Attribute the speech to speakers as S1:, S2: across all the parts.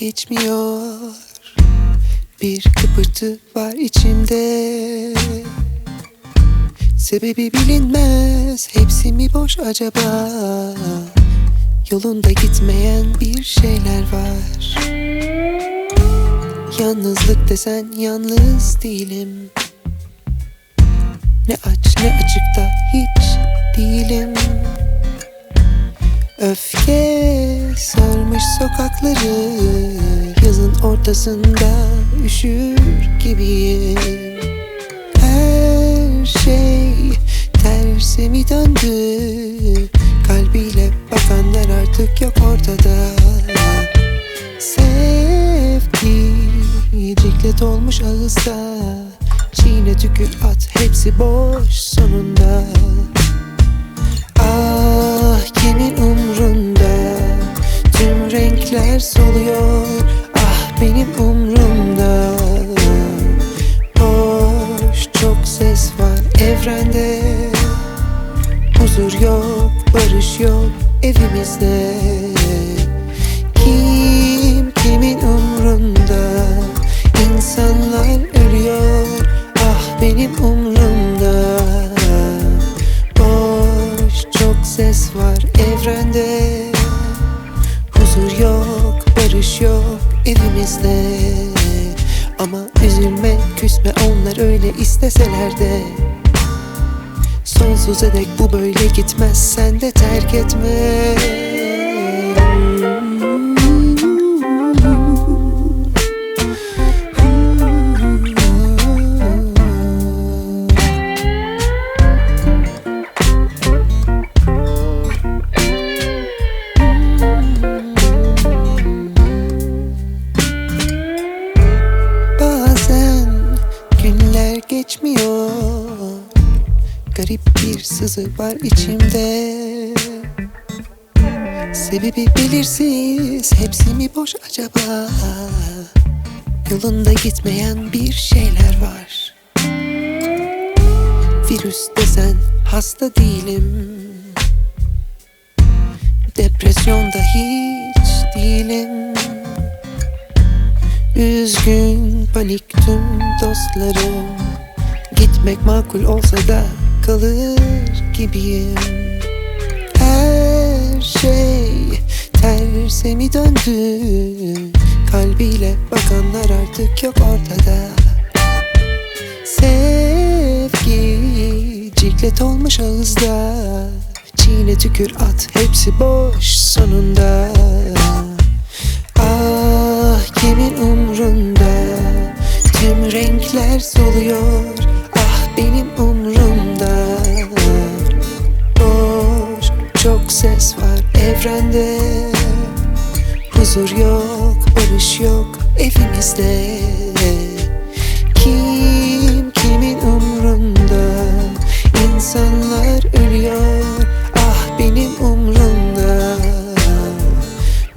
S1: geçmiyor. Bir kıpırtı var içimde. Sebebi bilinmez, hepsi mi boş acaba? Yolunda gitmeyen bir şeyler var. Yalnızlık desen yalnız değilim. Ne aç ne açıkta hiç değilim. Öfke sarmış sokakları, yazın ortasında üşür gibiyim. Her şey terse mi döndü? Kalbiyle bakanlar artık yok ortada. Sevgi ciklet olmuş ağızda. Çiğne tükür at, hepsi boş sonunda. Ah, kimin umrunda? Tüm renkler soluyor. Ah, benim umrumda. Boş, çok ses var evrende. Huzur yok, barış yok evimizde. Kim kimin umrunda? İnsanlar ölüyor. Ah, benim umrumda. Boş, çok ses var evrende. Huzur yok, barış yok evimizde. Ama üzülme, küsme, onlar öyle isteseler de. Sonsuza dek bu böyle gitmez, sen de terk etme. Bazen günler geçmiyor. Garip bir sızı var içimde. Sebebi belirsiz, hepsi mi boş acaba? Yolunda gitmeyen bir şeyler var. Virüs desen hasta değilim. Depresyonda hiç değilim. Üzgün, panik tüm dostlarım. Gitmek makul olsa da kalır gibiyim. Her şey terse mi döndü? Kalbiyle bakanlar artık yok ortada. Sevgi ciklet olmuş ağızda. Çiğne tükür at, hepsi boş sonunda. Ah, kimin umrunda? Tüm renkler soluyor. Ah, benim umrumda. Boş, çok ses var evrende. Huzur yok, barış yok evimizde. Kim kimin umrunda? İnsanlar ölüyor. Ah, benim umrumda.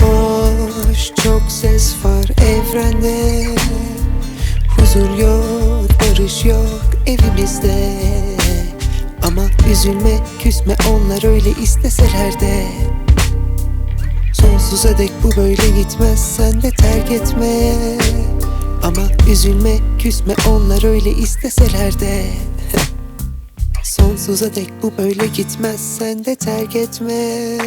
S1: Boş, çok ses var evrende. Huzur yok, barış yok evimizde. Ama üzülme, küsme, onlar öyle isteseler de. Sonsuza dek bu böyle gitmez, sen de terk etme. Ama üzülme, küsme, onlar öyle isteseler de. Sonsuza dek bu böyle gitmez, sen de terk etme.